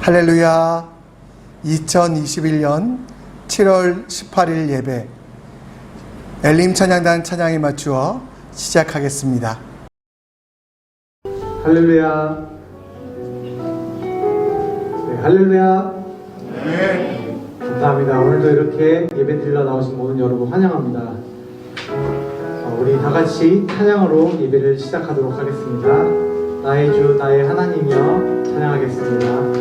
할렐루야. 2021년 7월 18일 예배 엘림 찬양단 찬양에 맞추어 시작하겠습니다. 할렐루야. 네, 할렐루야. 네. 감사합니다. 오늘도 이렇게 예배 드리러 나오신 모든 여러분 환영합니다. 우리 다 같이 찬양으로 예배를 시작하도록 하겠습니다. 나의 주 나의 하나님이여 찬양하겠습니다.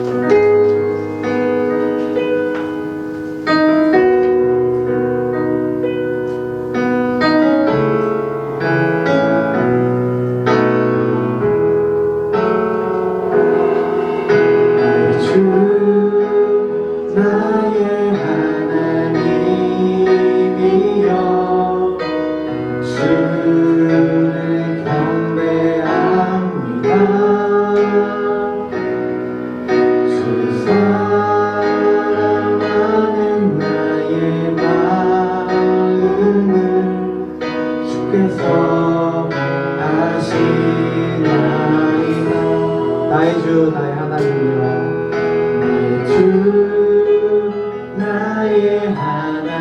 나의 주 나의 하나님이여 나의 주 나의 하나님이여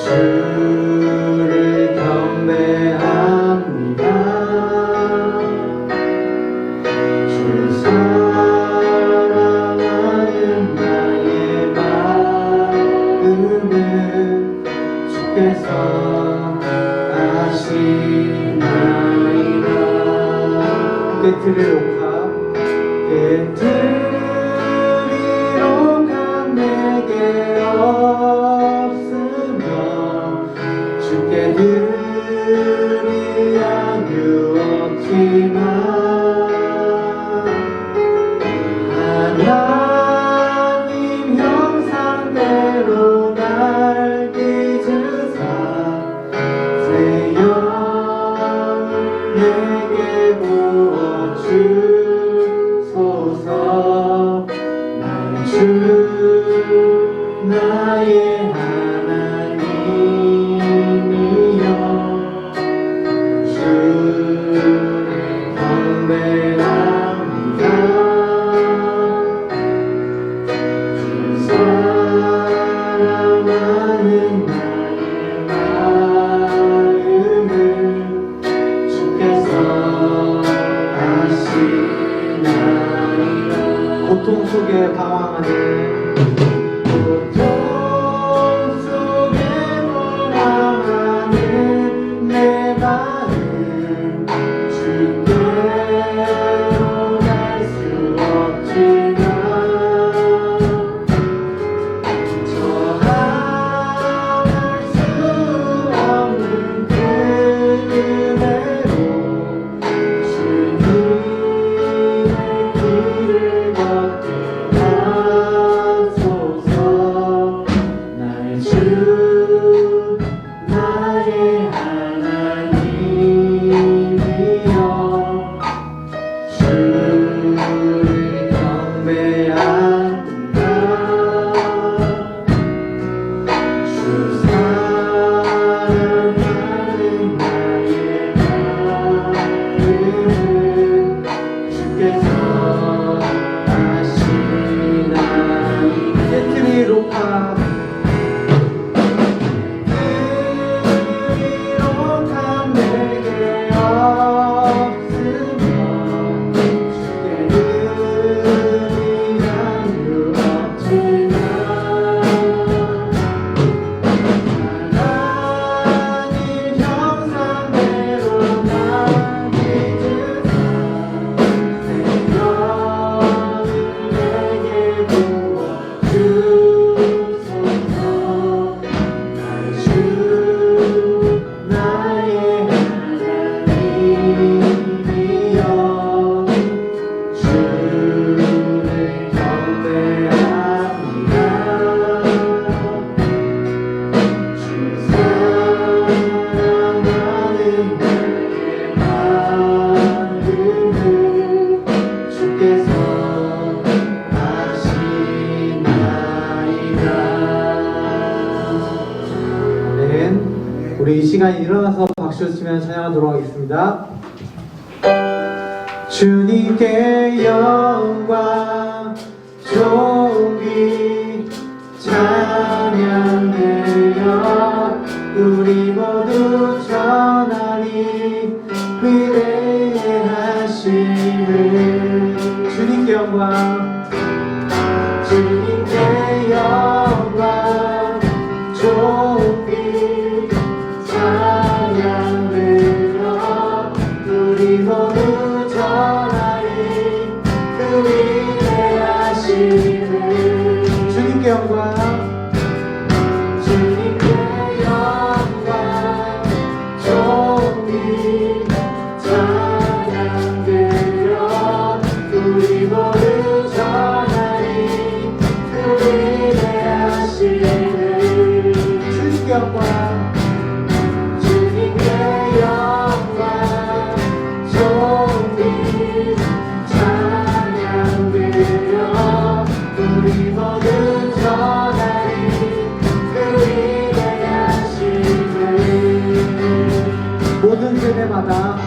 주를 경배합니다. 주 사랑하는 나의 마음을 주께서 아시나이다. 깨트리로카 내게 없으며 주께 드리야 없지만 하나님 형상대로 날 빚으사 새 영을 내게 부어주소서. 나의 주 나의 하나님이여 주를 경배합니다. 주 사랑하는 나의 마음을 주께서 아시나이다. 고통 속에 방황하는 우리 이 시간에 일어나서 박수 치며 찬양하도록 하겠습니다. 주님께 영광 존귀 찬양되어 우리 모두 전하니 위대하심을. 주님께 영광, 주님께 영광 존귀 찬양되어 우리 모두 전하니 그 위대하심을. 주님께 영광, 주님께 영광 존귀 찬양되어 우리 모두 전하니 그 위대하심을. 주님께 영광, 주님께 영광 존귀 찬양되어 우리 모두 전하니 그 위대하심을. 모든 세대마다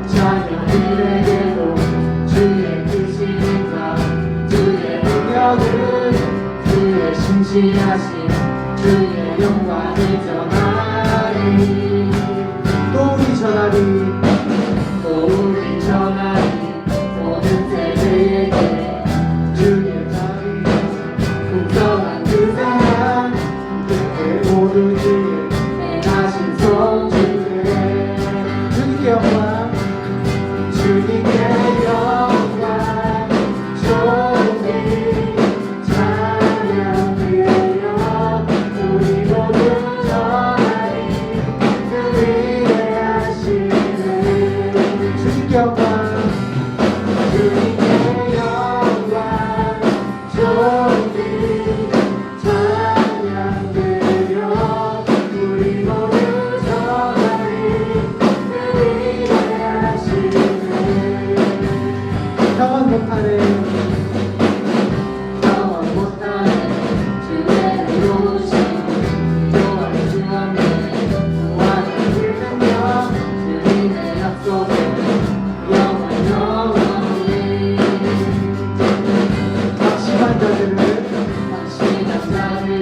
자녀들에게도 주의 크심과 주의 능력을 주의 신실하심 주의 영광을 전하리. 또 우리 전하리, 또 우리 전하리. 모든 세대에게 주의 자비 풍성한 그 사랑 그때 모두 주의 가신 손 주께. 주님께 영광, 주님께 영광 존귀 찬양되어 우리 모두 전하니 그 위대하심을. 주님께 영광, 주님께 영광 존귀 찬양되어 우리 모두 전하니 그 위대하심을. 평안 못하네, 평안 못하네 주의 이루신 교활 주었네 무한한 그 능력 주님의 약속은 영원히 확신한 자들을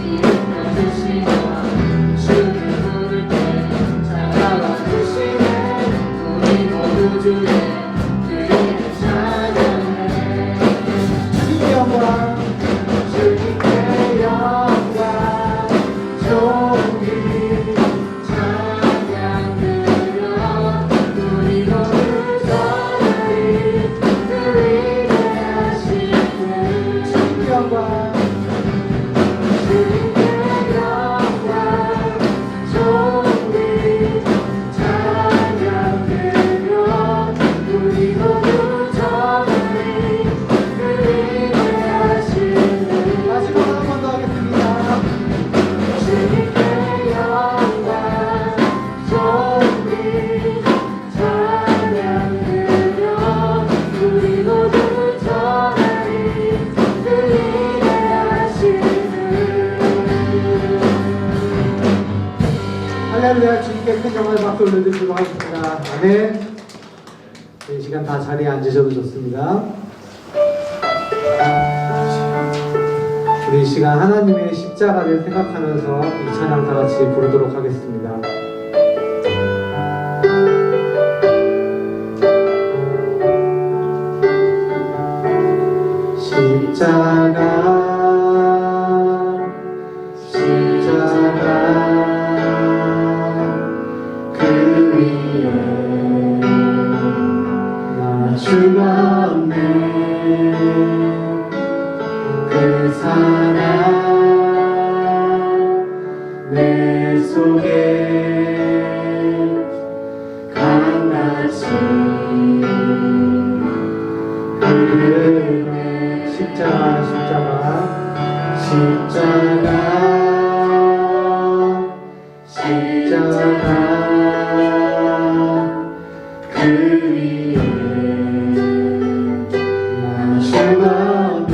이끌어 주시며 주를 부를 때 찾아와 주시네 우리 모두 주의 주님께 영광, 주님께 영광 존귀 찬양되어 우리 모두 전하리 그 위대하심을. 주님께 영광, 주님께 영광 존귀 찬양되어 우리 모두 전하리 그 위대하심을. 마지막 한 번 더 하겠습니다. 주님께 영광 존귀 찬양되어 우리 모두 전하리 그 위대하심을. 할렐루야. 주님께 큰 영광의 박수 올려드리도록 하겠습니다. 아멘. 이 시간 다 자리에 앉으셔도 좋습니다. 우리 이 시간 하나님의 십자가를 생각하면서 이 찬양 다 같이 부르도록 하겠습니다. 십자가 그 위에 나 죽었네. 그 사랑 내 속에 강같이 흐르네. 십자가 그 위에 나 죽었네.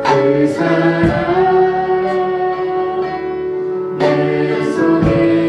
그 사랑 내 속에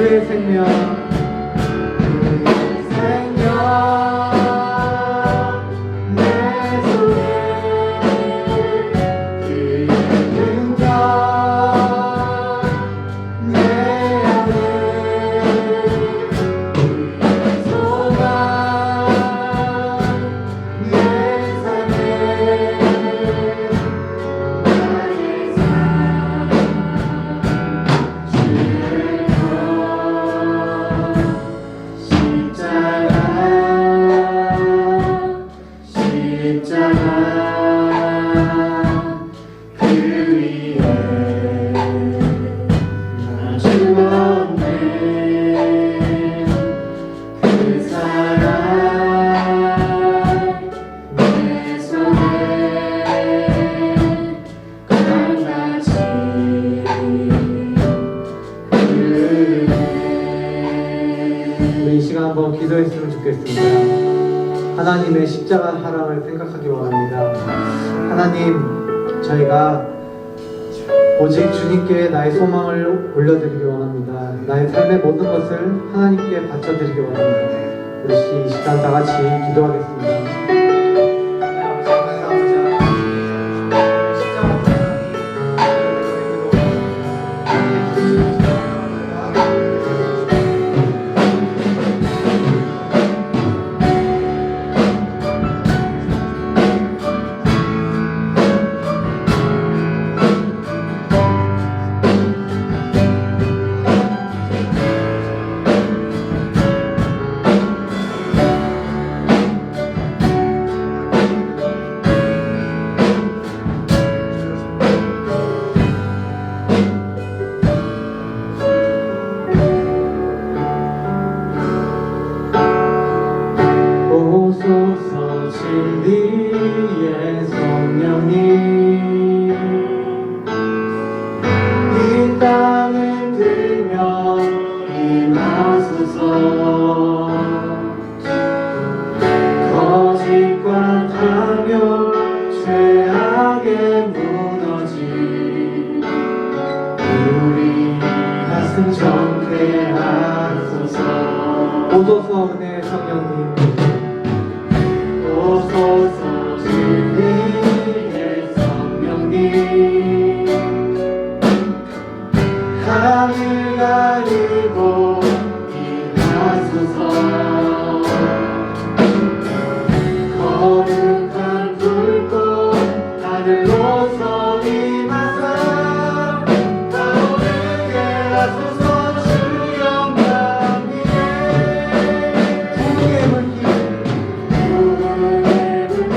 그의 생명 우리 이 시간 한번 기도했으면 좋겠습니다. 하나님의 십자가 사랑을 생각하기 원합니다. 하나님, 저희가 오직 주님께 나의 소망을 올려드리기 원합니다. 나의 삶의 모든 것을 하나님께 바쳐드리기 원합니다. 우리 이 시간 다 같이 기도하겠습니다. 오소서 진리의 성령님, 이 땅을 들며 임하소서. 거짓과 탐욕 죄악에 무너진 우리 가슴 정케 하소서. 오소서 은혜의 성령님, 오소서 진리의 성령님, 하늘 가리고 임하소서. 거룩한 불꽃 하늘로서 임하사 타오르게 하소서. 주 영광 위에 구름의 물길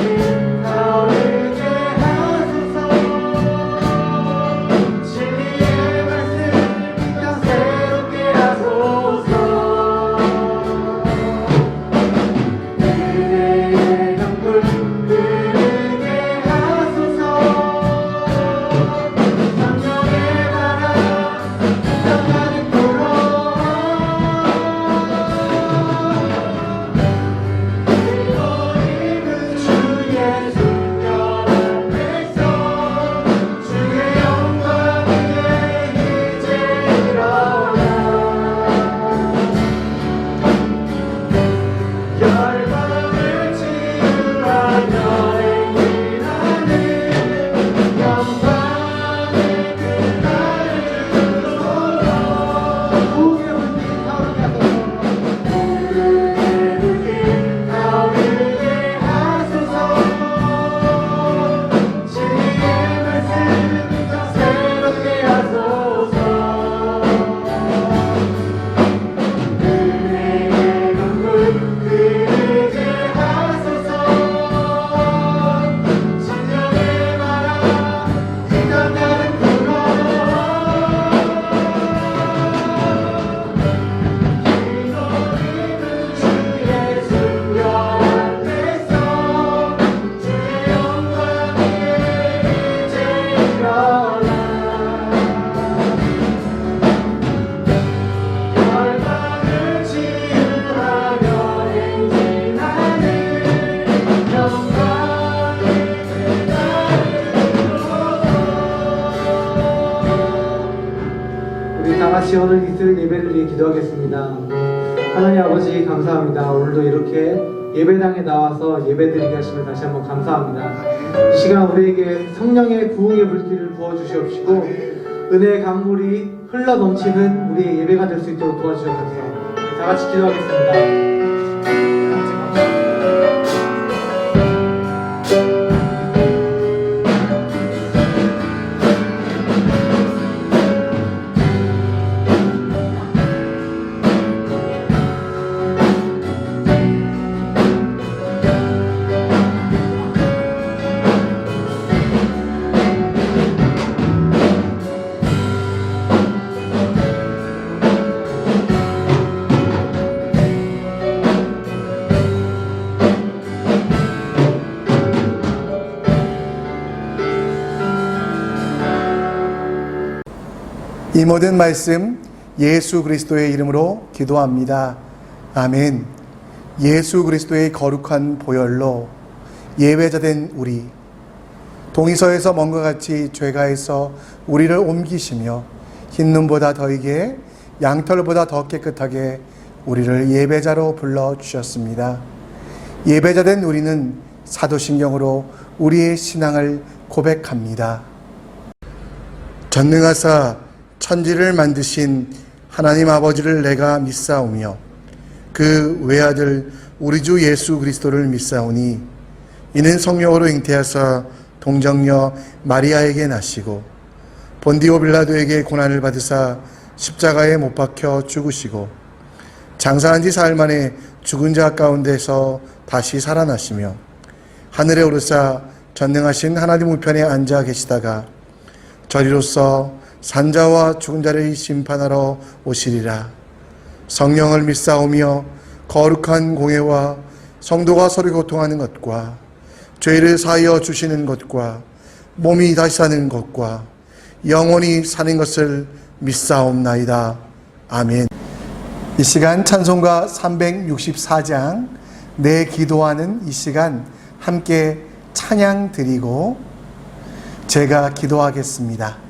같이 오늘 이틀 예배를 위해 기도하겠습니다. 하나님 아버지 감사합니다. 오늘도 이렇게 예배당에 나와서 예배드리게 하심을 다시 한번 감사합니다. 이 시간 우리에게 성령의 부흥의 불길을 부어주시옵시고 은혜의 강물이 흘러 넘치는 우리의 예배가 될 수 있도록 도와주옵소서. 다 같이 기도하겠습니다. 이 모든 말씀 예수 그리스도의 이름으로 기도합니다. 아멘. 예수 그리스도의 거룩한 보혈로 예배자된 우리, 동의서에서 먼 것 같이 죄가에서 우리를 옮기시며 흰눈보다 더이게 양털보다 더 깨끗하게 우리를 예배자로 불러주셨습니다. 예배자된 우리는 사도신경으로 우리의 신앙을 고백합니다. 전능하사 천지를 만드신 하나님 아버지를 내가 믿사오며 그 외아들 우리 주 예수 그리스도를 믿사오니 이는 성령으로 잉태하사 동정녀 마리아에게 나시고 본디오 빌라도에게 고난을 받으사 십자가에 못 박혀 죽으시고 장사한 지 사흘 만에 죽은 자 가운데서 다시 살아나시며 하늘에 오르사 전능하신 하나님 우편에 앉아 계시다가 저리로서 산자와 죽은 자를 심판하러 오시리라. 성령을 믿사오며 거룩한 공회와 성도가 서로 교통하는 것과 죄를 사하여 주시는 것과 몸이 다시 사는 것과 영원히 사는 것을 믿사옵나이다. 아멘. 이 시간 찬송가 364장 내 기도하는 이 시간 함께 찬양 드리고 제가 기도하겠습니다.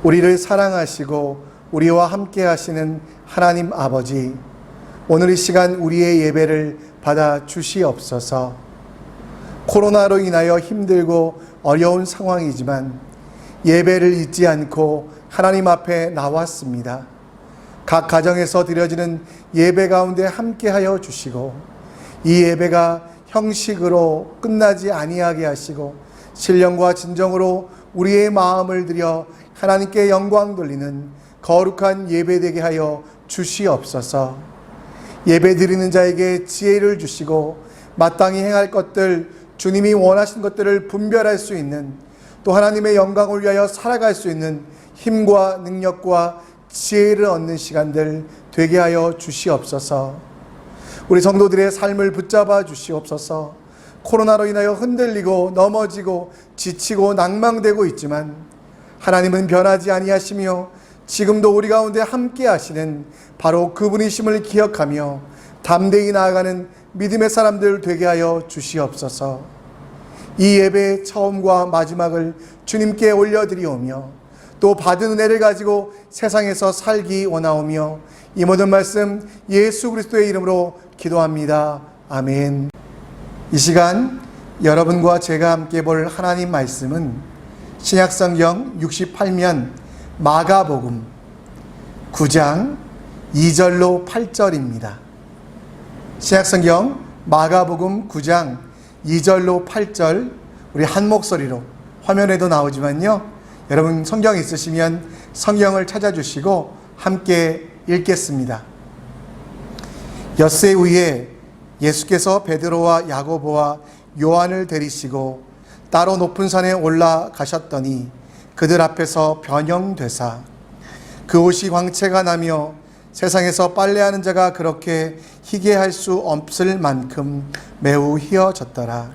우리를 사랑하시고 우리와 함께 하시는 하나님 아버지, 오늘 이 시간 우리의 예배를 받아 주시옵소서. 코로나로 인하여 힘들고 어려운 상황이지만 예배를 잊지 않고 하나님 앞에 나왔습니다. 각 가정에서 드려지는 예배 가운데 함께하여 주시고 이 예배가 형식으로 끝나지 아니하게 하시고 신령과 진정으로 우리의 마음을 들여 하나님께 영광 돌리는 거룩한 예배되게 하여 주시옵소서. 예배 드리는 자에게 지혜를 주시고 마땅히 행할 것들, 주님이 원하신 것들을 분별할 수 있는, 또 하나님의 영광을 위하여 살아갈 수 있는 힘과 능력과 지혜를 얻는 시간들 되게 하여 주시옵소서. 우리 성도들의 삶을 붙잡아 주시옵소서. 코로나로 인하여 흔들리고 넘어지고 지치고 낭망되고 있지만 하나님은 변하지 아니하시며 지금도 우리 가운데 함께 하시는 바로 그분이심을 기억하며 담대히 나아가는 믿음의 사람들 되게 하여 주시옵소서. 이 예배의 처음과 마지막을 주님께 올려드리오며 또 받은 은혜를 가지고 세상에서 살기 원하오며 이 모든 말씀 예수 그리스도의 이름으로 기도합니다. 아멘. 이 시간 여러분과 제가 함께 볼 하나님 말씀은 신약성경 68면 마가복음 9장 2절로 8절입니다. 신약성경 마가복음 9장 2절로 8절 우리 한 목소리로, 화면에도 나오지만요, 여러분 성경 있으시면 성경을 찾아주시고 함께 읽겠습니다. 엿새 후에 예수께서 베드로와 야고보와 요한을 데리시고 따로 높은 산에 올라가셨더니 그들 앞에서 변형되사 그 옷이 광채가 나며 세상에서 빨래하는 자가 그렇게 희게 할 수 없을 만큼 매우 희어졌더라.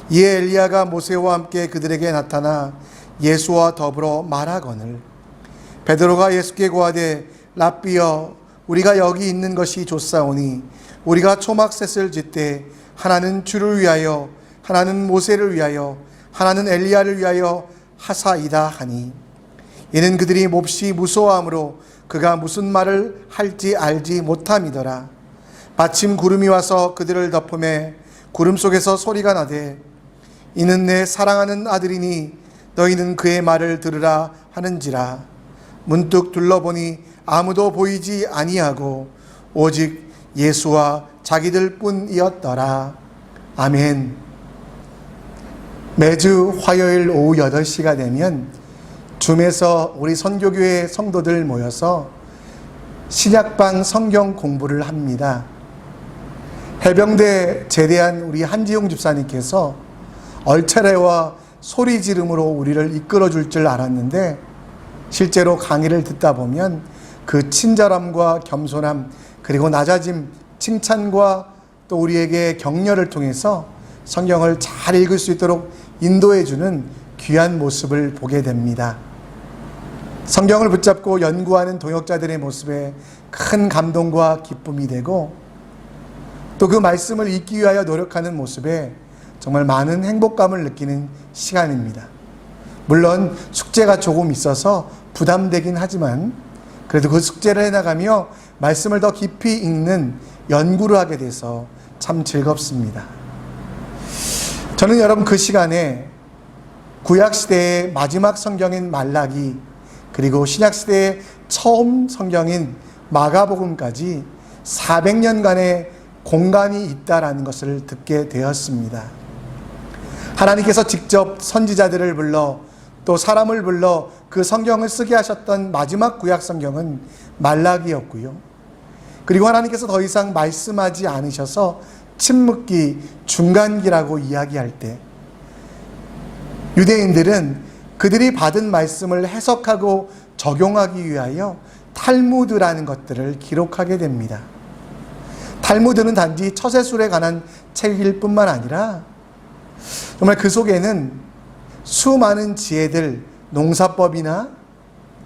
이에 엘리야가 모세와 함께 그들에게 나타나 예수와 더불어 말하거늘 베드로가 예수께 고하되 랍비여, 우리가 여기 있는 것이 좋사오니 우리가 초막셋을 짓되 하나는 주를 위하여, 하나는 모세를 위하여, 하나는 엘리야를 위하여 하사이다 하니, 이는 그들이 몹시 무서워하므로 그가 무슨 말을 할지 알지 못함이더라. 마침 구름이 와서 그들을 덮음에 구름 속에서 소리가 나되 이는 내 사랑하는 아들이니 너희는 그의 말을 들으라 하는지라. 문득 둘러보니 아무도 보이지 아니하고 오직 예수와 자기들 뿐이었더라. 아멘. 매주 화요일 오후 8시가 되면 줌에서 우리 선교교회 성도들 모여서 신약방 성경 공부를 합니다. 해병대 제대한 우리 한지용 집사님께서 얼차례와 소리 지름으로 우리를 이끌어 줄 줄 알았는데 실제로 강의를 듣다 보면 그 친절함과 겸손함, 그리고 낮아짐, 칭찬과 또 우리에게 격려를 통해서 성경을 잘 읽을 수 있도록 인도해 주는 귀한 모습을 보게 됩니다. 성경을 붙잡고 연구하는 동역자들의 모습에 큰 감동과 기쁨이 되고 또 그 말씀을 읽기 위하여 노력하는 모습에 정말 많은 행복감을 느끼는 시간입니다. 물론 숙제가 조금 있어서 부담되긴 하지만 그래도 그 숙제를 해나가며 말씀을 더 깊이 읽는 연구를 하게 돼서 참 즐겁습니다. 저는 여러분 그 시간에 구약시대의 마지막 성경인 말라기, 그리고 신약시대의 처음 성경인 마가복음까지 400년간의 공간이 있다라는 것을 듣게 되었습니다. 하나님께서 직접 선지자들을 불러 또 사람을 불러 그 성경을 쓰게 하셨던 마지막 구약 성경은 말라기였고요. 그리고 하나님께서 더 이상 말씀하지 않으셔서 침묵기, 중간기라고 이야기할 때 유대인들은 그들이 받은 말씀을 해석하고 적용하기 위하여 탈무드라는 것들을 기록하게 됩니다. 탈무드는 단지 처세술에 관한 책일 뿐만 아니라 정말 그 속에는 수많은 지혜들, 농사법이나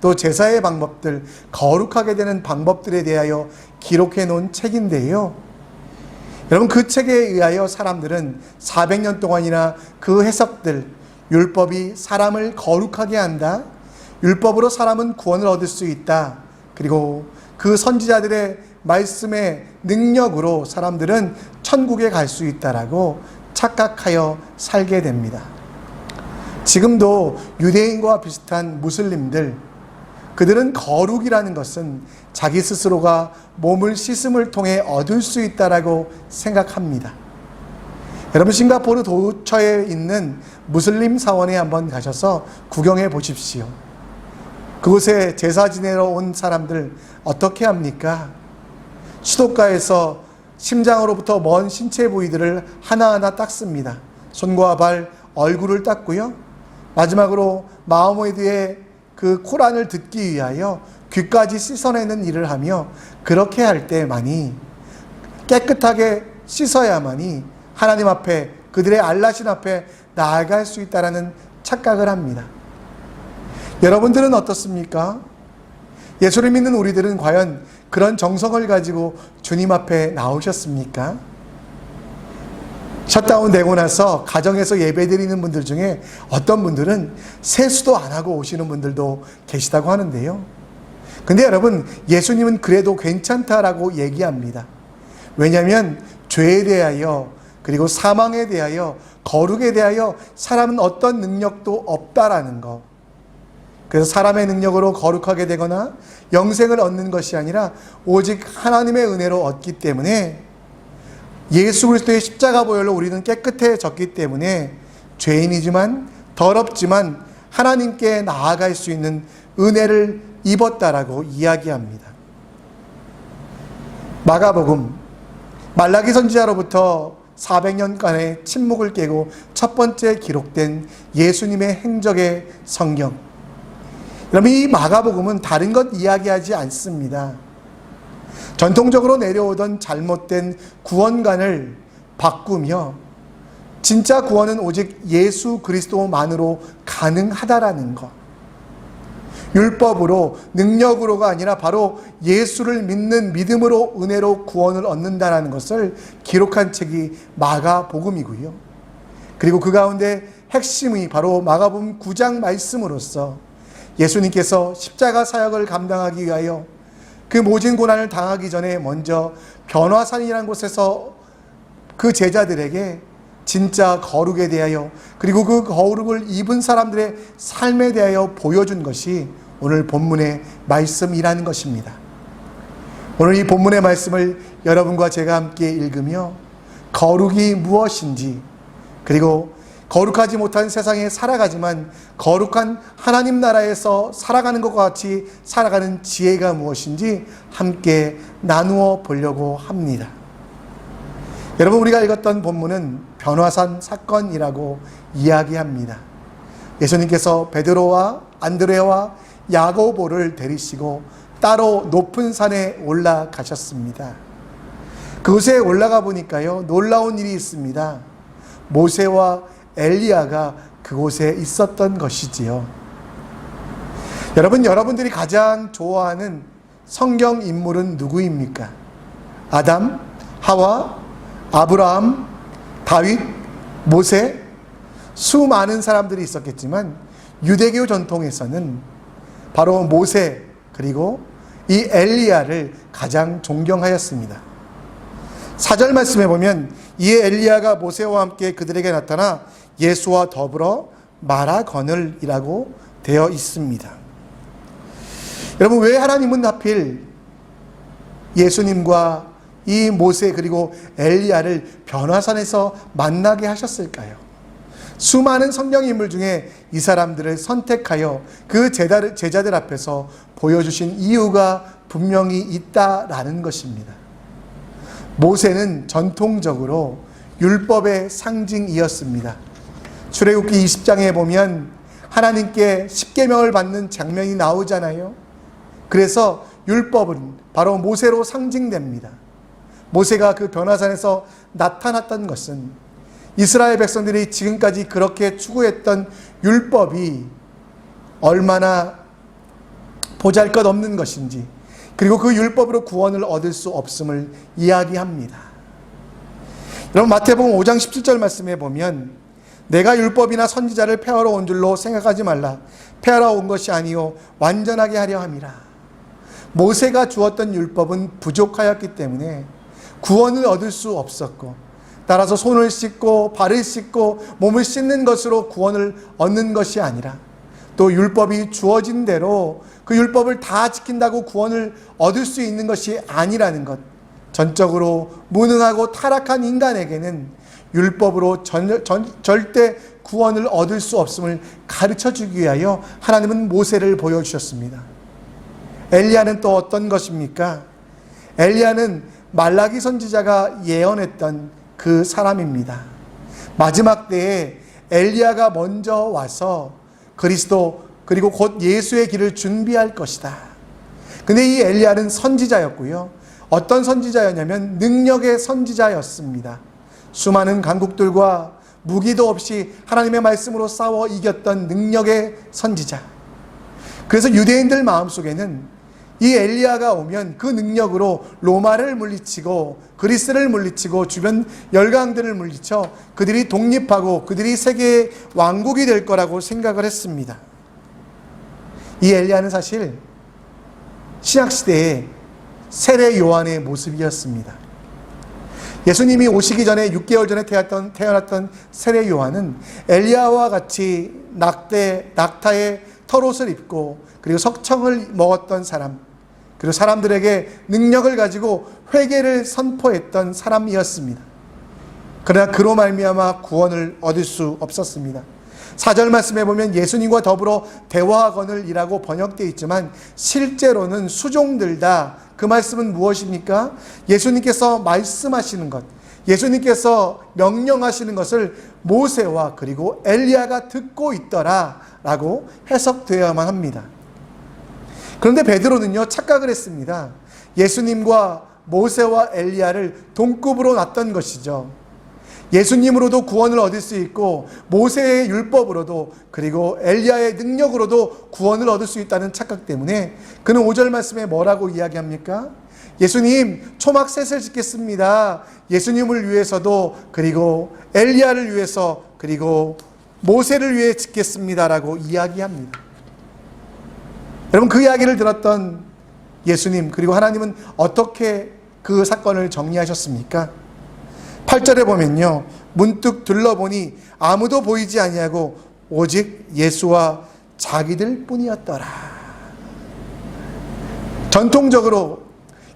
또 제사의 방법들, 거룩하게 되는 방법들에 대하여 기록해 놓은 책인데요. 여러분 그 책에 의하여 사람들은 400년 동안이나 그 해석들, 율법이 사람을 거룩하게 한다, 율법으로 사람은 구원을 얻을 수 있다. 그리고 그 선지자들의 말씀의 능력으로 사람들은 천국에 갈 수 있다라고 착각하여 살게 됩니다. 지금도 유대인과 비슷한 무슬림들, 그들은 거룩이라는 것은 자기 스스로가 몸을 씻음을 통해 얻을 수 있다라고 생각합니다. 여러분, 싱가포르 도처에 있는 무슬림 사원에 한번 가셔서 구경해 보십시오. 그곳에 제사 지내러 온 사람들 어떻게 합니까? 수도가에서 심장으로부터 먼 신체 부위들을 하나하나 닦습니다. 손과 발, 얼굴을 닦고요. 마지막으로 마호메드의 그 코란을 듣기 위하여 귀까지 씻어내는 일을 하며, 그렇게 할 때만이, 깨끗하게 씻어야만이 하나님 앞에, 그들의 알라신 앞에 나아갈 수 있다라는 착각을 합니다. 여러분들은 어떻습니까? 예수를 믿는 우리들은 과연 그런 정성을 가지고 주님 앞에 나오셨습니까? 셧다운 되고 나서 가정에서 예배드리는 분들 중에 어떤 분들은 세수도 안 하고 오시는 분들도 계시다고 하는데요. 근데 여러분, 예수님은 그래도 괜찮다라고 얘기합니다. 왜냐하면 죄에 대하여, 그리고 사망에 대하여, 거룩에 대하여 사람은 어떤 능력도 없다라는 것. 그래서 사람의 능력으로 거룩하게 되거나 영생을 얻는 것이 아니라 오직 하나님의 은혜로 얻기 때문에, 예수 그리스도의 십자가 보혈로 우리는 깨끗해졌기 때문에 죄인이지만, 더럽지만 하나님께 나아갈 수 있는 은혜를 입었다라고 이야기합니다. 마가복음, 말라기 선지자로부터 400년간의 침묵을 깨고 첫 번째 기록된 예수님의 행적의 성경. 여러분, 이 마가복음은 다른 것 이야기하지 않습니다. 전통적으로 내려오던 잘못된 구원관을 바꾸며, 진짜 구원은 오직 예수 그리스도만으로 가능하다라는 것. 율법으로, 능력으로가 아니라 바로 예수를 믿는 믿음으로, 은혜로 구원을 얻는다라는 것을 기록한 책이 마가복음이고요. 그리고 그 가운데 핵심이 바로 마가복음 9장 말씀으로서 예수님께서 십자가 사역을 감당하기 위하여 그 모진 고난을 당하기 전에 먼저 변화산이라는 곳에서 그 제자들에게 진짜 거룩에 대하여, 그리고 그 거룩을 입은 사람들의 삶에 대하여 보여준 것이 오늘 본문의 말씀이라는 것입니다. 오늘 이 본문의 말씀을 여러분과 제가 함께 읽으며 거룩이 무엇인지, 그리고 거룩하지 못한 세상에 살아가지만 거룩한 하나님 나라에서 살아가는 것과 같이 살아가는 지혜가 무엇인지 함께 나누어 보려고 합니다. 여러분, 우리가 읽었던 본문은 변화산 사건이라고 이야기합니다. 예수님께서 베드로와 안드레와 야고보를 데리시고 따로 높은 산에 올라가셨습니다. 그곳에 올라가 보니까요, 놀라운 일이 있습니다. 모세와 엘리야가 그곳에 있었던 것이지요. 여러분, 여러분들이 가장 좋아하는 성경 인물은 누구입니까? 아담, 하와, 아브라함, 다윗, 모세, 수많은 사람들이 있었겠지만 유대교 전통에서는 바로 모세, 그리고 이 엘리야를 가장 존경하였습니다. 4절 말씀에 보면, 이에 엘리야가 모세와 함께 그들에게 나타나 예수와 더불어 말하 거늘이라고 되어 있습니다. 여러분, 왜 하나님은 하필 예수님과 이 모세 그리고 엘리야를 변화산에서 만나게 하셨을까요? 수많은 성경 인물 중에 이 사람들을 선택하여 그 제자들 앞에서 보여주신 이유가 분명히 있다라는 것입니다. 모세는 전통적으로 율법의 상징이었습니다. 출애굽기 20장에 보면 하나님께 십계명을 받는 장면이 나오잖아요. 그래서 율법은 바로 모세로 상징됩니다. 모세가 그 변화산에서 나타났던 것은 이스라엘 백성들이 지금까지 그렇게 추구했던 율법이 얼마나 보잘것없는 것인지, 그리고 그 율법으로 구원을 얻을 수 없음을 이야기합니다. 여러분, 마태복음 5장 17절 말씀에 보면, 내가 율법이나 선지자를 폐하러 온 줄로 생각하지 말라. 폐하러 온 것이 아니요 완전하게 하려 함이라. 모세가 주었던 율법은 부족하였기 때문에 구원을 얻을 수 없었고, 따라서 손을 씻고 발을 씻고 몸을 씻는 것으로 구원을 얻는 것이 아니라, 또 율법이 주어진 대로 그 율법을 다 지킨다고 구원을 얻을 수 있는 것이 아니라는 것, 전적으로 무능하고 타락한 인간에게는 율법으로 절대 구원을 얻을 수 없음을 가르쳐 주기 위하여 하나님은 모세를 보여주셨습니다. 엘리야는 또 어떤 것입니까? 엘리야는 말라기 선지자가 예언했던 그 사람입니다. 마지막 때에 엘리야가 먼저 와서 그리스도 그리고 곧 예수의 길을 준비할 것이다. 근데 이 엘리야는 선지자였고요. 어떤 선지자였냐면 능력의 선지자였습니다. 수많은 강국들과 무기도 없이 하나님의 말씀으로 싸워 이겼던 능력의 선지자. 그래서 유대인들 마음속에는 이 엘리야가 오면 그 능력으로 로마를 물리치고 그리스를 물리치고 주변 열강들을 물리쳐 그들이 독립하고 그들이 세계의 왕국이 될 거라고 생각을 했습니다. 이 엘리야는 사실 신약시대의 세례 요한의 모습이었습니다. 예수님이 오시기 전에 6개월 전에 태어났던 세례 요한은 엘리야와 같이 낙타의 털옷을 입고 그리고 석청을 먹었던 사람, 그리고 사람들에게 능력을 가지고 회개를 선포했던 사람이었습니다. 그러나 그로 말미암아 구원을 얻을 수 없었습니다. 4절 말씀에 보면 예수님과 더불어 대화하거늘 이라고 번역되어 있지만 실제로는 수종들다. 그 말씀은 무엇입니까? 예수님께서 말씀하시는 것, 예수님께서 명령하시는 것을 모세와 그리고 엘리야가 듣고 있더라 라고 해석되어야만 합니다. 그런데 베드로는요, 착각을 했습니다. 예수님과 모세와 엘리야를 동급으로 놨던 것이죠. 예수님으로도 구원을 얻을 수 있고 모세의 율법으로도 그리고 엘리야의 능력으로도 구원을 얻을 수 있다는 착각 때문에 그는 5절 말씀에 뭐라고 이야기합니까? 예수님, 초막셋을 짓겠습니다. 예수님을 위해서도 그리고 엘리야를 위해서 그리고 모세를 위해 짓겠습니다라고 이야기합니다. 여러분, 그 이야기를 들었던 예수님 그리고 하나님은 어떻게 그 사건을 정리하셨습니까? 8절에 보면요, 문득 둘러보니 아무도 보이지 아니하고 오직 예수와 자기들 뿐이었더라. 전통적으로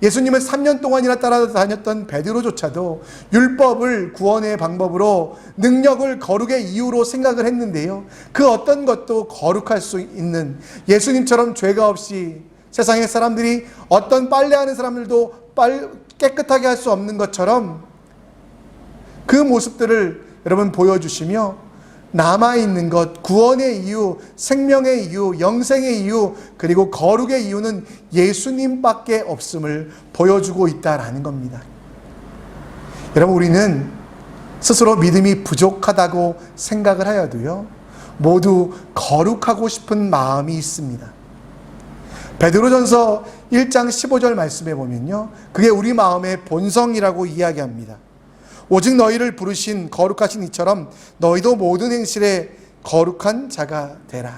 예수님을 3년 동안이나 따라다녔던 베드로조차도 율법을 구원의 방법으로 능력을 거룩의 이유로 생각을 했는데요, 그 어떤 것도 거룩할 수 있는, 예수님처럼 죄가 없이 세상의 사람들이 어떤 빨래하는 사람들도 깨끗하게 할 수 없는 것처럼 그 모습들을 여러분 보여주시며 남아있는 것, 구원의 이유, 생명의 이유, 영생의 이유, 그리고 거룩의 이유는 예수님밖에 없음을 보여주고 있다라는 겁니다. 여러분, 우리는 스스로 믿음이 부족하다고 생각을 하여도요, 모두 거룩하고 싶은 마음이 있습니다. 베드로전서 1장 15절 말씀에 보면요, 그게 우리 마음의 본성이라고 이야기합니다. 오직 너희를 부르신 거룩하신 이처럼 너희도 모든 행실에 거룩한 자가 되라.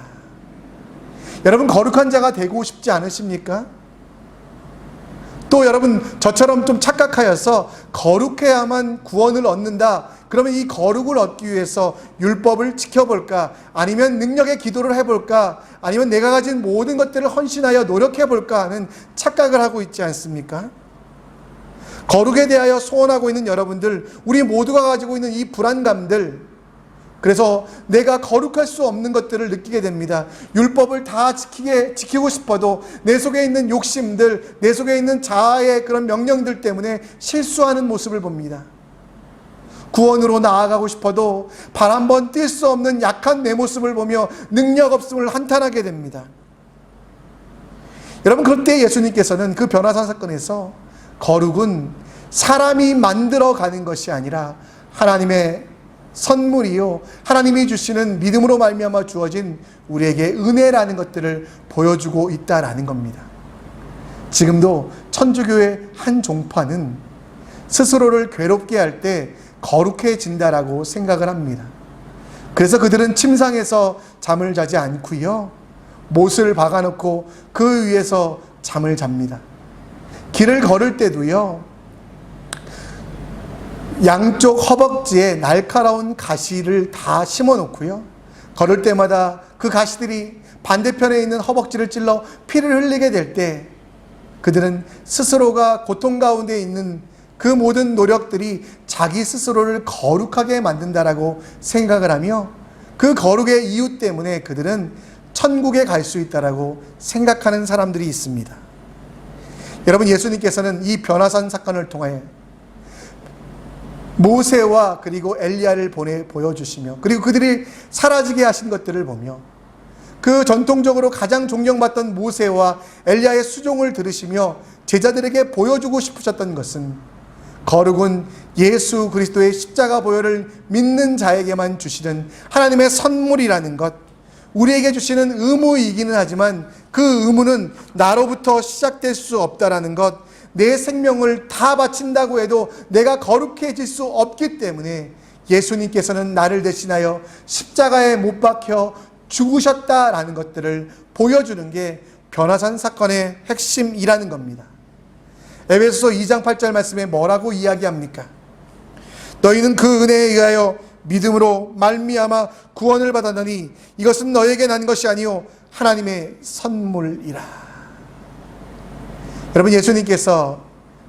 여러분, 거룩한 자가 되고 싶지 않으십니까? 또 여러분, 저처럼 좀 착각하여서 거룩해야만 구원을 얻는다. 그러면 이 거룩을 얻기 위해서 율법을 지켜볼까? 아니면 능력의 기도를 해볼까? 아니면 내가 가진 모든 것들을 헌신하여 노력해볼까 하는 착각을 하고 있지 않습니까? 거룩에 대하여 소원하고 있는 여러분들, 우리 모두가 가지고 있는 이 불안감들, 그래서 내가 거룩할 수 없는 것들을 느끼게 됩니다. 율법을 다 지키고 싶어도 내 속에 있는 욕심들, 내 속에 있는 자아의 그런 명령들 때문에 실수하는 모습을 봅니다. 구원으로 나아가고 싶어도 발 한 번 뛸 수 없는 약한 내 모습을 보며 능력 없음을 한탄하게 됩니다. 여러분, 그때 예수님께서는 그 변화산 사건에서 거룩은 사람이 만들어 가는 것이 아니라 하나님의 선물이요, 하나님이 주시는 믿음으로 말미암아 주어진 우리에게 은혜라는 것들을 보여주고 있다라는 겁니다. 지금도 천주교의 한 종파는 스스로를 괴롭게 할 때 거룩해진다라고 생각을 합니다. 그래서 그들은 침상에서 잠을 자지 않고요, 못을 박아놓고 그 위에서 잠을 잡니다. 길을 걸을 때도요, 양쪽 허벅지에 날카로운 가시를 다 심어 놓고요, 걸을 때마다 그 가시들이 반대편에 있는 허벅지를 찔러 피를 흘리게 될 때 그들은 스스로가 고통 가운데 있는 그 모든 노력들이 자기 스스로를 거룩하게 만든다라고 생각을 하며 그 거룩의 이유 때문에 그들은 천국에 갈 수 있다라고 생각하는 사람들이 있습니다. 여러분, 예수님께서는 이 변화산 사건을 통해 모세와 그리고 엘리야를 보여주시며 그리고 그들이 사라지게 하신 것들을 보며 그 전통적으로 가장 존경받던 모세와 엘리야의 수종을 들으시며 제자들에게 보여주고 싶으셨던 것은 거룩은 예수 그리스도의 십자가 보혈을 믿는 자에게만 주시는 하나님의 선물이라는 것, 우리에게 주시는 의무이기는 하지만 그 의무는 나로부터 시작될 수 없다라는 것, 내 생명을 다 바친다고 해도 내가 거룩해질 수 없기 때문에 예수님께서는 나를 대신하여 십자가에 못 박혀 죽으셨다라는 것들을 보여주는 게 변화산 사건의 핵심이라는 겁니다. 에베소서 2장 8절 말씀에 뭐라고 이야기합니까? 너희는 그 은혜에 의하여 믿음으로 말미암아 구원을 받았나니 이것은 너에게 난 것이 아니요 하나님의 선물이라. 여러분, 예수님께서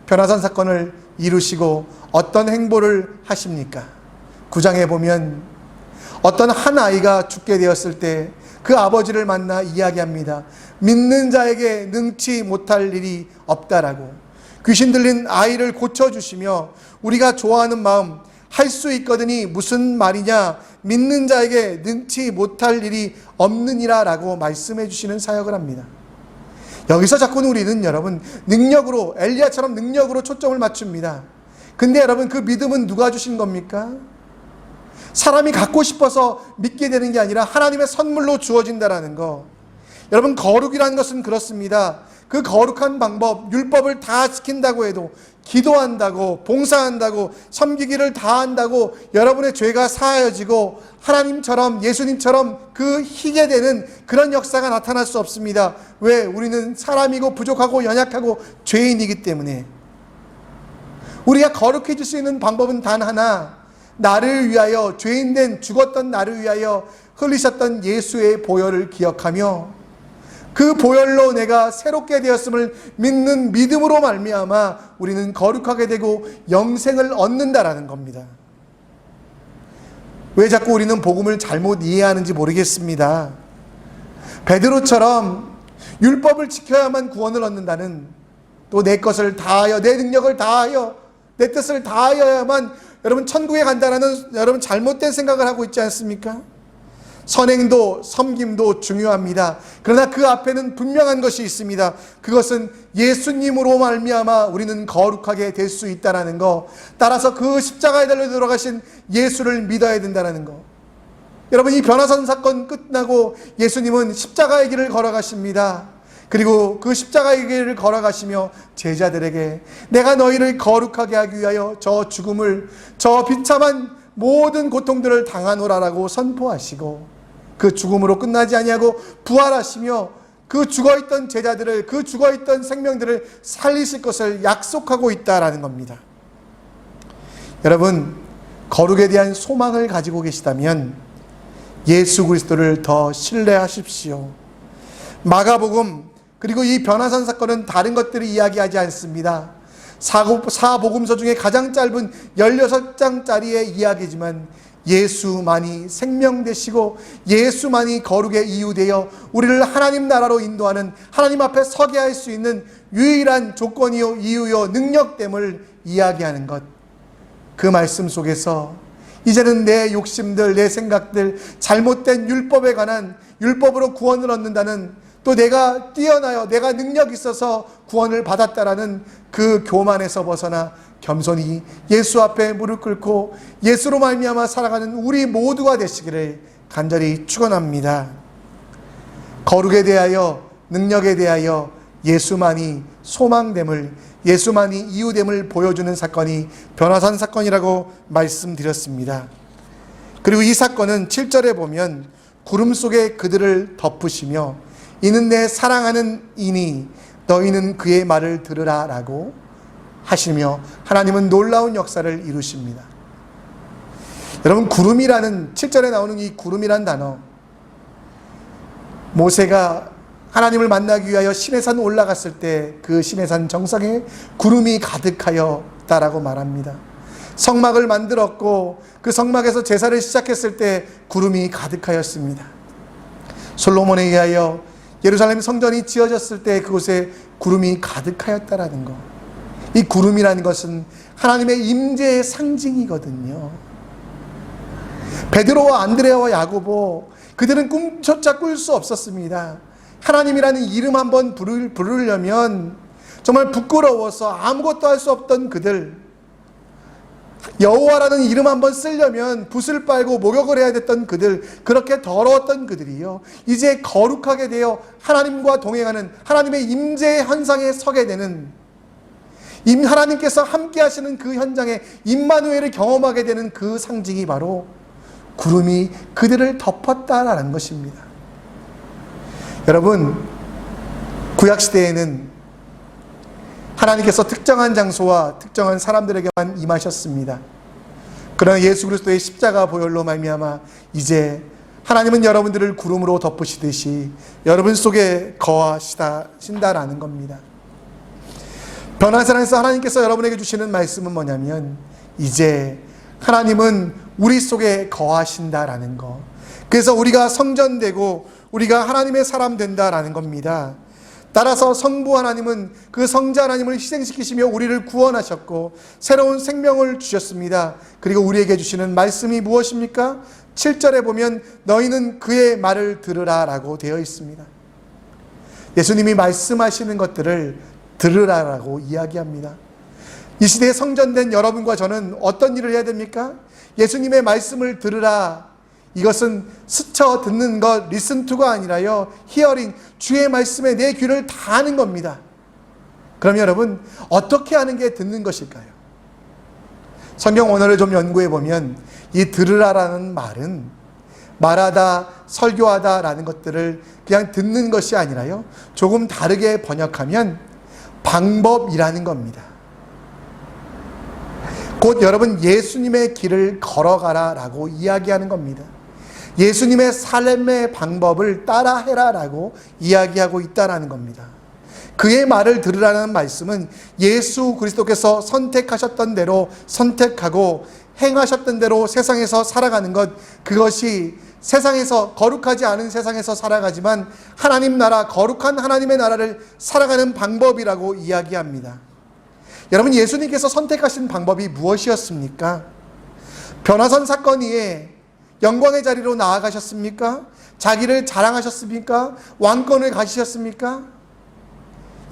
변화산 사건을 이루시고 어떤 행보를 하십니까? 9장에 보면 어떤 한 아이가 죽게 되었을 때 그 아버지를 만나 이야기합니다. 믿는 자에게 능치 못할 일이 없다라고. 귀신 들린 아이를 고쳐주시며 우리가 좋아하는 마음, 할 수 있거든이 무슨 말이냐, 믿는 자에게 능치 못할 일이 없느니라 라고 말씀해 주시는 사역을 합니다. 여기서 자꾸는 우리는 여러분 능력으로, 엘리야처럼 능력으로 초점을 맞춥니다. 근데 여러분, 그 믿음은 누가 주신 겁니까? 사람이 갖고 싶어서 믿게 되는 게 아니라 하나님의 선물로 주어진다라는 거. 여러분, 거룩이라는 것은 그렇습니다. 그 거룩한 방법, 율법을 다 지킨다고 해도, 기도한다고, 봉사한다고, 섬기기를 다 한다고 여러분의 죄가 사하여지고 하나님처럼, 예수님처럼 그 희게 되는 그런 역사가 나타날 수 없습니다. 왜? 우리는 사람이고 부족하고 연약하고 죄인이기 때문에. 우리가 거룩해질 수 있는 방법은 단 하나, 나를 위하여, 죄인된 죽었던 나를 위하여 흘리셨던 예수의 보혈을 기억하며 그 보혈로 내가 새롭게 되었음을 믿는 믿음으로 말미암아 우리는 거룩하게 되고 영생을 얻는다라는 겁니다. 왜 자꾸 우리는 복음을 잘못 이해하는지 모르겠습니다. 베드로처럼 율법을 지켜야만 구원을 얻는다는, 또 내 것을 다하여, 내 능력을 다하여, 내 뜻을 다하여야만 여러분 천국에 간다라는 여러분 잘못된 생각을 하고 있지 않습니까? 선행도 섬김도 중요합니다. 그러나 그 앞에는 분명한 것이 있습니다. 그것은 예수님으로 말미암아 우리는 거룩하게 될 수 있다는 거, 따라서 그 십자가에 달려 돌아가신 예수를 믿어야 된다는 거. 여러분, 이 변화산 사건 끝나고 예수님은 십자가의 길을 걸어가십니다. 그리고 그 십자가의 길을 걸어가시며 제자들에게 내가 너희를 거룩하게 하기 위하여 저 죽음을, 저 비참한 모든 고통들을 당하노라라고 선포하시고 그 죽음으로 끝나지 아니하고 부활하시며 그 죽어있던 제자들을, 그 죽어있던 생명들을 살리실 것을 약속하고 있다라는 겁니다. 여러분, 거룩에 대한 소망을 가지고 계시다면 예수 그리스도를 더 신뢰하십시오. 마가복음 그리고 이 변화산 사건은 다른 것들을 이야기하지 않습니다. 사복음서 중에 가장 짧은 16장짜리의 이야기지만 예수만이 생명 되시고 예수만이 거룩의 이유 되어 우리를 하나님 나라로 인도하는, 하나님 앞에 서게 할 수 있는 유일한 조건이요 이유요 능력됨을 이야기하는 것. 그 말씀 속에서 이제는 내 욕심들, 내 생각들, 잘못된 율법에 관한, 율법으로 구원을 얻는다는, 또 내가 뛰어나요, 내가 능력 있어서 구원을 받았다라는 그 교만에서 벗어나 겸손히 예수 앞에 무릎 꿇고 예수로 말미암아 살아가는 우리 모두가 되시기를 간절히 축원합니다. 거룩에 대하여, 능력에 대하여 예수만이 소망됨을, 예수만이 이유됨을 보여주는 사건이 변화산 사건이라고 말씀드렸습니다. 그리고 이 사건은 7절에 보면 구름 속에 그들을 덮으시며 이는 내 사랑하는 이니 너희는 그의 말을 들으라 라고 하시며 하나님은 놀라운 역사를 이루십니다. 여러분, 구름이라는 7절에 나오는 이 구름이란 단어, 모세가 하나님을 만나기 위하여 시내산 올라갔을 때 그 시내산 정상에 구름이 가득하였다라고 말합니다. 성막을 만들었고 그 성막에서 제사를 시작했을 때 구름이 가득하였습니다. 솔로몬에 의하여 예루살렘 성전이 지어졌을 때 그곳에 구름이 가득하였다라는 것. 이 구름이라는 것은 하나님의 임재의 상징이거든요. 베드로와 안드레아와 야고보, 그들은 꿈조차 꿀 수 없었습니다. 하나님이라는 이름 한번 부르려면 정말 부끄러워서 아무것도 할 수 없던 그들, 여호와라는 이름 한번 쓰려면 붓을 빨고 목욕을 해야 됐던 그들, 그렇게 더러웠던 그들이요, 이제 거룩하게 되어 하나님과 동행하는 하나님의 임재의 현상에 서게 되는, 하나님께서 함께 하시는 그 현장에 임마누엘을 경험하게 되는 그 상징이 바로 구름이 그들을 덮었다라는 것입니다. 여러분, 구약시대에는 하나님께서 특정한 장소와 특정한 사람들에게만 임하셨습니다. 그러나 예수 그리스도의 십자가 보혈로 말미암아 이제 하나님은 여러분들을 구름으로 덮으시듯이 여러분 속에 거하신다라는 겁니다. 변화사랑에서 하나님께서 여러분에게 주시는 말씀은 뭐냐면, 이제 하나님은 우리 속에 거하신다라는 것. 그래서 우리가 성전되고 우리가 하나님의 사람 된다라는 겁니다. 따라서 성부 하나님은 그 성자 하나님을 희생시키시며 우리를 구원하셨고 새로운 생명을 주셨습니다. 그리고 우리에게 주시는 말씀이 무엇입니까? 7절에 보면 너희는 그의 말을 들으라 라고 되어 있습니다. 예수님이 말씀하시는 것들을 들으라라고 이야기합니다. 이 시대에 성전된 여러분과 저는 어떤 일을 해야 됩니까? 예수님의 말씀을 들으라. 이것은 스쳐 듣는 것, listen to가 아니라요, hearing, 주의 말씀에 내 귀를 다하는 겁니다. 그럼 여러분, 어떻게 하는 게 듣는 것일까요? 성경 원어를 좀 연구해 보면 이 들으라라는 말은 말하다, 설교하다 라는 것들을 그냥 듣는 것이 아니라요, 조금 다르게 번역하면 방법이라는 겁니다. 곧 여러분, 예수님의 길을 걸어가라 라고 이야기하는 겁니다. 예수님의 삶의 방법을 따라해라 라고 이야기하고 있다는 겁니다. 그의 말을 들으라는 말씀은 예수 그리스도께서 선택하셨던 대로 선택하고 행하셨던 대로 세상에서 살아가는 것, 그것이 세상에서, 거룩하지 않은 세상에서 살아가지만 하나님 나라, 거룩한 하나님의 나라를 살아가는 방법이라고 이야기합니다. 여러분, 예수님께서 선택하신 방법이 무엇이었습니까? 변화선 사건 이후에 영광의 자리로 나아가셨습니까? 자기를 자랑하셨습니까? 왕권을 가지셨습니까?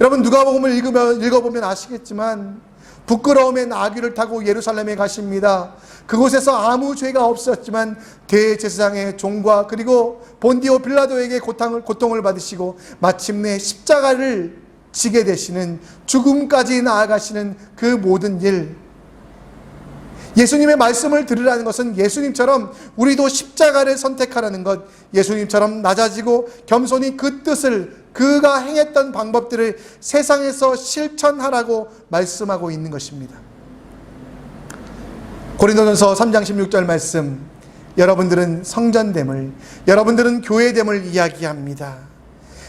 여러분, 누가복음을 읽어보면 아시겠지만 부끄러움의 나귀를 타고 예루살렘에 가십니다. 그곳에서 아무 죄가 없었지만 대제사장의 종과 그리고 본디오 빌라도에게 고통을 받으시고 마침내 십자가를 지게 되시는, 죽음까지 나아가시는 그 모든 일, 예수님의 말씀을 들으라는 것은 예수님처럼 우리도 십자가를 선택하라는 것, 예수님처럼 낮아지고 겸손히 그 뜻을, 그가 행했던 방법들을 세상에서 실천하라고 말씀하고 있는 것입니다. 고린도전서 3장 16절 말씀, 여러분들은 성전됨을, 여러분들은 교회됨을 이야기합니다.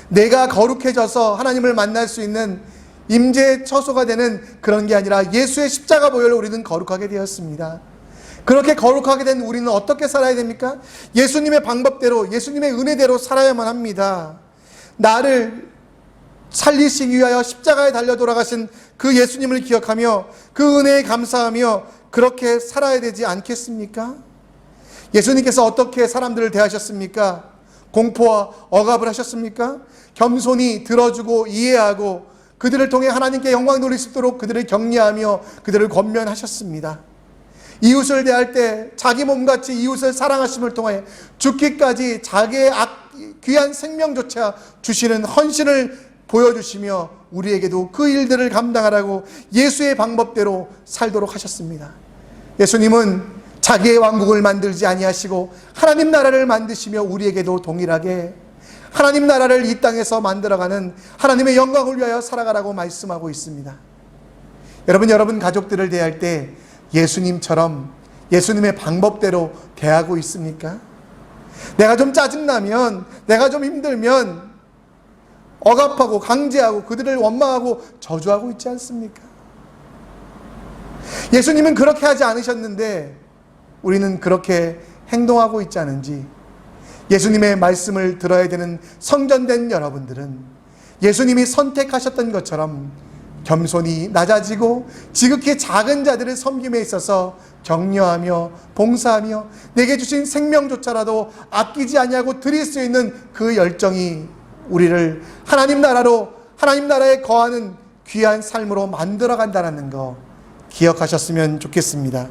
내가 거룩해져서 하나님을 만날 수 있는 임재의 처소가 되는 그런 게 아니라 예수의 십자가 보혈로 우리는 거룩하게 되었습니다. 그렇게 거룩하게 된 우리는 어떻게 살아야 됩니까? 예수님의 방법대로, 예수님의 은혜대로 살아야만 합니다. 나를 살리시기 위하여 십자가에 달려 돌아가신 그 예수님을 기억하며 그 은혜에 감사하며 그렇게 살아야 되지 않겠습니까? 예수님께서 어떻게 사람들을 대하셨습니까? 공포와 억압을 하셨습니까? 겸손히 들어주고 이해하고 그들을 통해 하나님께 영광 돌릴 수 있도록 그들을 격려하며 그들을 권면하셨습니다. 이웃을 대할 때 자기 몸같이 이웃을 사랑하심을 통해 죽기까지 자기의 귀한 생명조차 주시는 헌신을 보여주시며 우리에게도 그 일들을 감당하라고 예수의 방법대로 살도록 하셨습니다. 예수님은 자기의 왕국을 만들지 아니하시고 하나님 나라를 만드시며 우리에게도 동일하게 하나님 나라를 이 땅에서 만들어가는 하나님의 영광을 위하여 살아가라고 말씀하고 있습니다. 여러분 가족들을 대할 때 예수님처럼 예수님의 방법대로 대하고 있습니까? 내가 좀 짜증나면, 내가 좀 힘들면 억압하고 강제하고 그들을 원망하고 저주하고 있지 않습니까? 예수님은 그렇게 하지 않으셨는데 우리는 그렇게 행동하고 있지 않은지, 예수님의 말씀을 들어야 되는 성전된 여러분들은 예수님이 선택하셨던 것처럼 겸손히 낮아지고 지극히 작은 자들을 섬김에 있어서 격려하며 봉사하며 내게 주신 생명조차라도 아끼지 아니하고 드릴 수 있는 그 열정이 우리를 하나님 나라에 거하는 귀한 삶으로 만들어 간다는 거 기억하셨으면 좋겠습니다.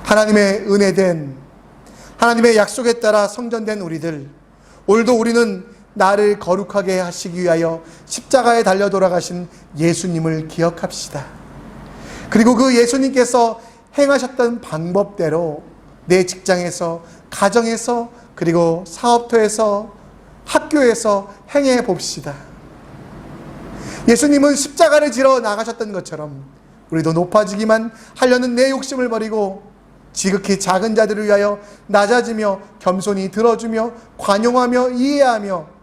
하나님의 은혜된, 하나님의 약속에 따라 성전된 우리들, 오늘도 우리는 나를 거룩하게 하시기 위하여 십자가에 달려 돌아가신 예수님을 기억합시다. 그리고 그 예수님께서 행하셨던 방법대로 내 직장에서, 가정에서, 그리고 사업터에서, 학교에서 행해 봅시다. 예수님은 십자가를 지러 나가셨던 것처럼 우리도 높아지기만 하려는 내 욕심을 버리고 지극히 작은 자들을 위하여 낮아지며 겸손히 들어주며 관용하며 이해하며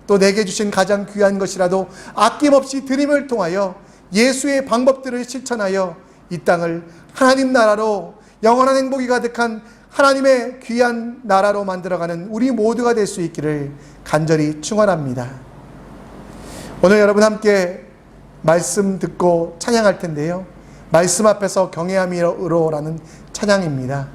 또 내게 주신 가장 귀한 것이라도 아낌없이 드림을 통하여 예수의 방법들을 실천하여 이 땅을 하나님 나라로, 영원한 행복이 가득한 하나님의 귀한 나라로 만들어가는 우리 모두가 될 수 있기를 간절히 축원합니다. 오늘 여러분 함께 말씀 듣고 찬양할 텐데요, 말씀 앞에서 경외함이로라는 찬양입니다.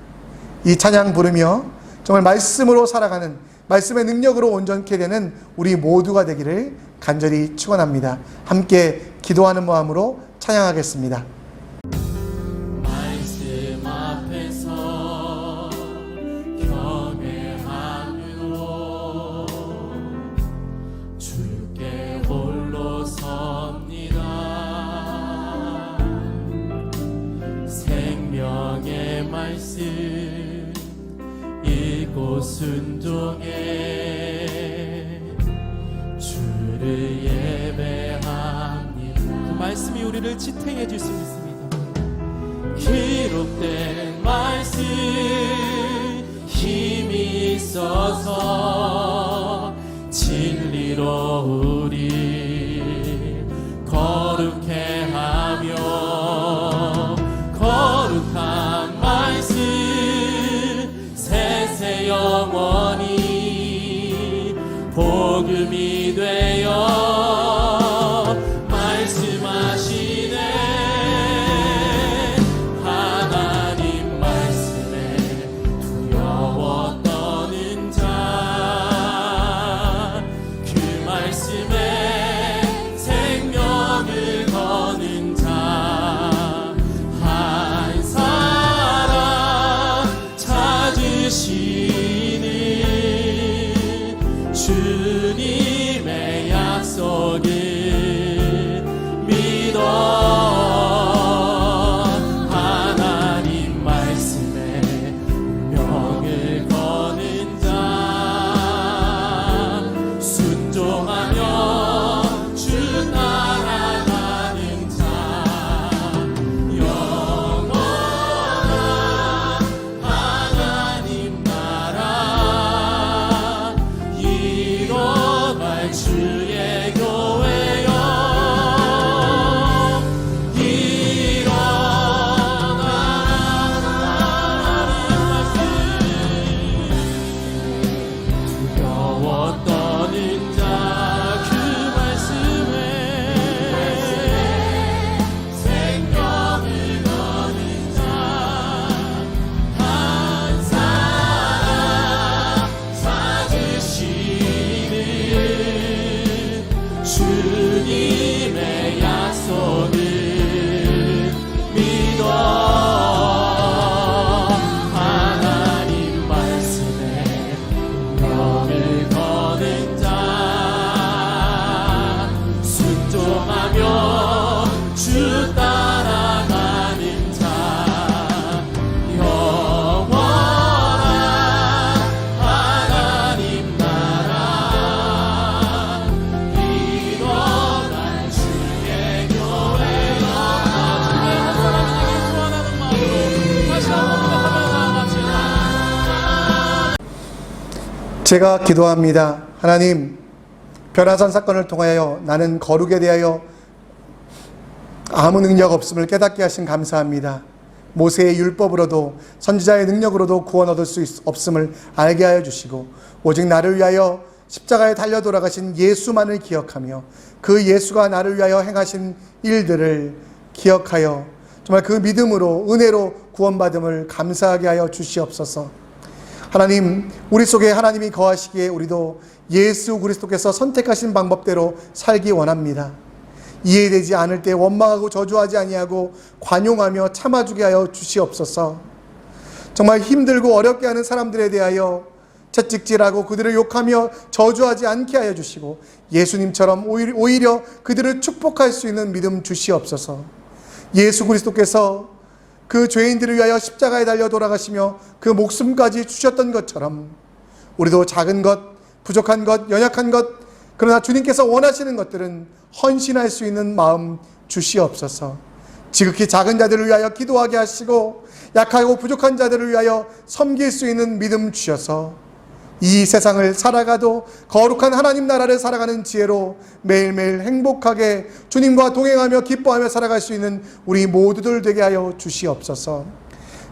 이 찬양 부르며 정말 말씀으로 살아가는, 말씀의 능력으로 온전케 되는 우리 모두가 되기를 간절히 축원합니다. 함께 기도하는 마음으로 찬양하겠습니다. 말씀 앞에서 경외함으로 주께 홀로 섭니다. 생명의 말씀 이곳 순종해 주를 예배합니다. 그 말씀이 우리를 지탱해 줄 수 있습니다. 기록된 말씀 힘이 있어서 진리로 우리 거룩해 하며 거룩한 말씀 세세 영원히 복음이 되어 말씀하시네. 하나님 말씀에 두려워 떠는 자, 그 말씀에 생명을 거는 자, 한 사람 찾으시는 주님의 약속을 제가 기도합니다. 하나님, 변화산 사건을 통하여 나는 거룩에 대하여 아무 능력 없음을 깨닫게 하신 감사합니다. 모세의 율법으로도 선지자의 능력으로도 구원 얻을 수 없음을 알게 하여 주시고, 오직 나를 위하여 십자가에 달려 돌아가신 예수만을 기억하며 그 예수가 나를 위하여 행하신 일들을 기억하여 정말 그 믿음으로 은혜로 구원받음을 감사하게 하여 주시옵소서. 하나님, 우리 속에 하나님이 거하시기에 우리도 예수 그리스도께서 선택하신 방법대로 살기 원합니다. 이해되지 않을 때 원망하고 저주하지 아니하고 관용하며 참아주게 하여 주시옵소서. 정말 힘들고 어렵게 하는 사람들에 대하여 채찍질하고 그들을 욕하며 저주하지 않게 하여 주시고, 예수님처럼 오히려 그들을 축복할 수 있는 믿음 주시옵소서. 예수 그리스도께서 그 죄인들을 위하여 십자가에 달려 돌아가시며 그 목숨까지 주셨던 것처럼 우리도 작은 것, 부족한 것, 연약한 것, 그러나 주님께서 원하시는 것들은 헌신할 수 있는 마음 주시옵소서. 지극히 작은 자들을 위하여 기도하게 하시고 약하고 부족한 자들을 위하여 섬길 수 있는 믿음 주셔서 이 세상을 살아가도 거룩한 하나님 나라를 살아가는 지혜로 매일매일 행복하게 주님과 동행하며 기뻐하며 살아갈 수 있는 우리 모두들 되게 하여 주시옵소서.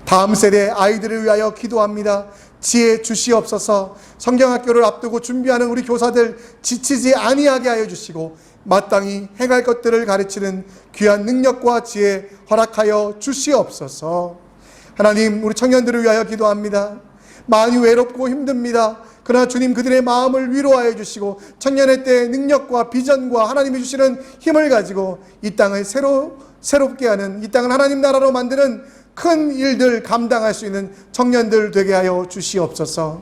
다음 세대 아이들을 위하여 기도합니다. 지혜 주시옵소서. 성경학교를 앞두고 준비하는 우리 교사들 지치지 아니하게 하여 주시고, 마땅히 행할 것들을 가르치는 귀한 능력과 지혜 허락하여 주시옵소서. 하나님, 우리 청년들을 위하여 기도합니다. 많이 외롭고 힘듭니다. 그러나 주님, 그들의 마음을 위로하여 주시고 청년의 때의 능력과 비전과 하나님이 주시는 힘을 가지고 이 땅을 새롭게 하는, 이 땅을 하나님 나라로 만드는 큰 일들 감당할 수 있는 청년들 되게 하여 주시옵소서.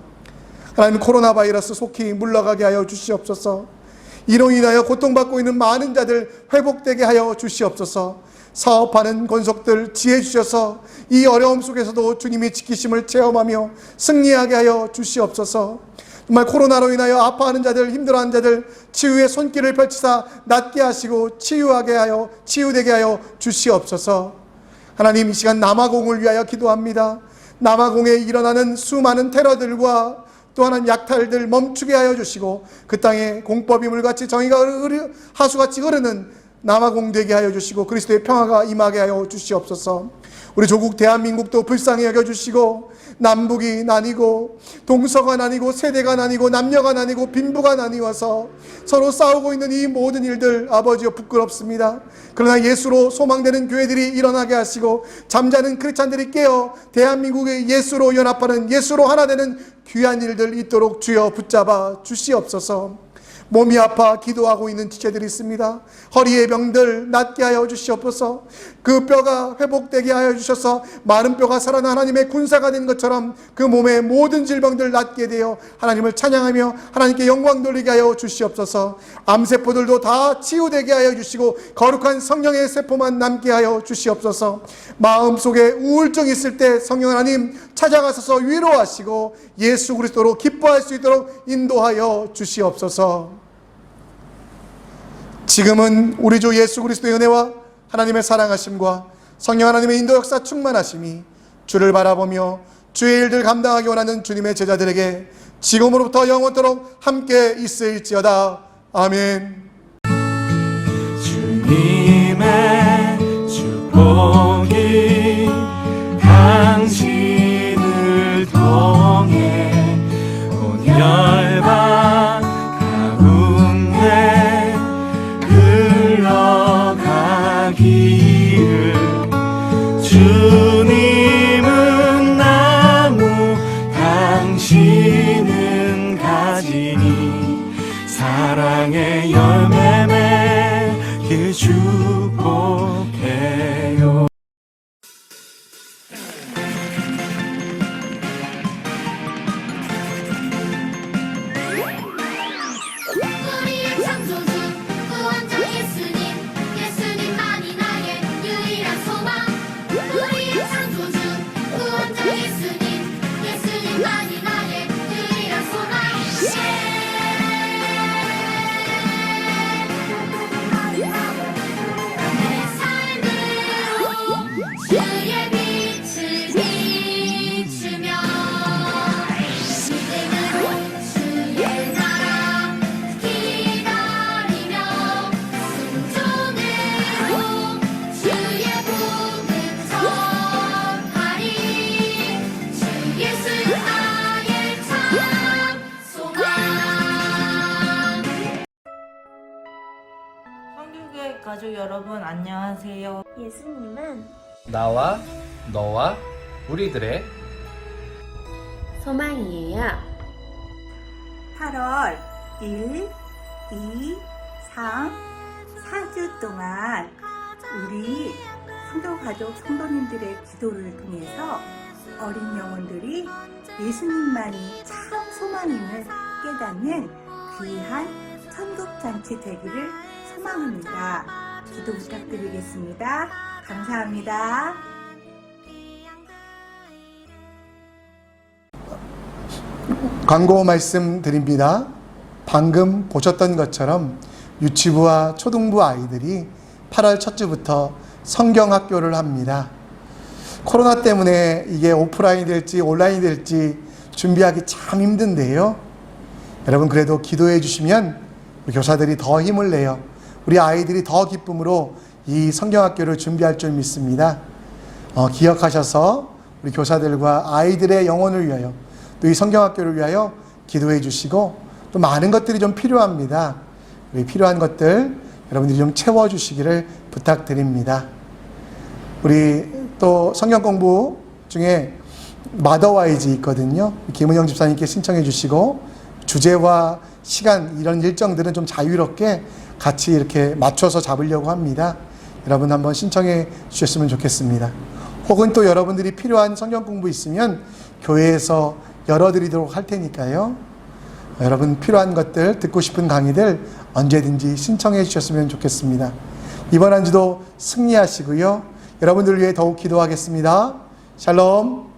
하나님, 코로나 바이러스 속히 물러가게 하여 주시옵소서. 이로 인하여 고통받고 있는 많은 자들 회복되게 하여 주시옵소서. 사업하는 권속들 지혜 주셔서 이 어려움 속에서도 주님이 지키심을 체험하며 승리하게 하여 주시옵소서. 정말 코로나로 인하여 아파하는 자들, 힘들어하는 자들 치유의 손길을 펼치사 낫게 하시고 치유되게 하여 주시옵소서. 하나님, 이 시간 남아공을 위하여 기도합니다. 남아공에 일어나는 수많은 테러들과 또 하나님 약탈들 멈추게 하여 주시고 그 땅에 공법이 물같이 정의가 하수같이 흐르는 남아공 되게 하여 주시고 그리스도의 평화가 임하게 하여 주시옵소서. 우리 조국 대한민국도 불쌍히 여겨주시고 남북이 나뉘고 동서가 나뉘고 세대가 나뉘고 남녀가 나뉘고 빈부가 나뉘어서 서로 싸우고 있는 이 모든 일들 아버지여 부끄럽습니다. 그러나 예수로 소망되는 교회들이 일어나게 하시고 잠자는 크리스찬들이 깨어 대한민국의 예수로 연합하는, 예수로 하나 되는 귀한 일들 있도록 주여 붙잡아 주시옵소서. 몸이 아파 기도하고 있는 지체들이 있습니다. 허리의 병들 낫게 하여 주시옵소서. 그 뼈가 회복되게 하여 주셔서 마른 뼈가 살아나 하나님의 군사가 된 것처럼 그 몸의 모든 질병들 낫게 되어 하나님을 찬양하며 하나님께 영광 돌리게 하여 주시옵소서. 암세포들도 다 치유되게 하여 주시고 거룩한 성령의 세포만 남게 하여 주시옵소서. 마음속에 우울증이 있을 때 성령 하나님 찾아가셔서 위로하시고 예수 그리스도로 기뻐할 수 있도록 인도하여 주시옵소서. 지금은 우리 주 예수 그리스도의 은혜와 하나님의 사랑하심과 성령 하나님의 인도 역사 충만하심이 주를 바라보며 주의 일들 감당하기 원하는 주님의 제자들에게 지금으로부터 영원토록 함께 있을지어다. 아멘. 주님의 축복이 당신을 통해 온 열방 가운데 흘러가기를. 주님은 나무 당신은 가지니 사랑의 열매 맺길 축복해요. 우리의 창조주 구원자 예수님, 예수님만이 나의 유일한 소망. 우리의 창조주 구원자 예수님, 예수님만이 나의 유일한 소망. 내 삶으로 가족 여러분 안녕하세요. 예수님은 나와 너와 우리들의 소망이에요. 8월 1, 2, 3, 4주 동안 우리 성도가족 성도님들의 기도를 통해서 어린 영혼들이 예수님만이 참 소망임을 깨닫는 귀한 천국잔치 되기를 소망합니다. 기도 부탁드리겠습니다. 감사합니다. 광고 말씀드립니다. 방금 보셨던 것처럼 유치부와 초등부 아이들이 8월 첫 주부터 성경학교를 합니다. 코로나 때문에 이게 오프라인이 될지 온라인이 될지 준비하기 참 힘든데요. 여러분 그래도 기도해 주시면 우리 교사들이 더 힘을 내요. 우리 아이들이 더 기쁨으로 이 성경학교를 준비할 줄 믿습니다. 기억하셔서 우리 교사들과 아이들의 영혼을 위하여 또 이 성경학교를 위하여 기도해 주시고 또 많은 것들이 좀 필요합니다. 우리 필요한 것들 여러분들이 좀 채워주시기를 부탁드립니다. 우리 또 성경 공부 중에 마더와이즈 있거든요. 김은영 집사님께 신청해 주시고 주제와 시간 이런 일정들은 좀 자유롭게 같이 이렇게 맞춰서 잡으려고 합니다. 여러분 한번 신청해 주셨으면 좋겠습니다. 혹은 또 여러분들이 필요한 성경 공부 있으면 교회에서 열어드리도록 할 테니까요. 여러분 필요한 것들 듣고 싶은 강의들 언제든지 신청해 주셨으면 좋겠습니다. 이번 한 주도 승리하시고요. 여러분들 위해 더욱 기도하겠습니다. 샬롬.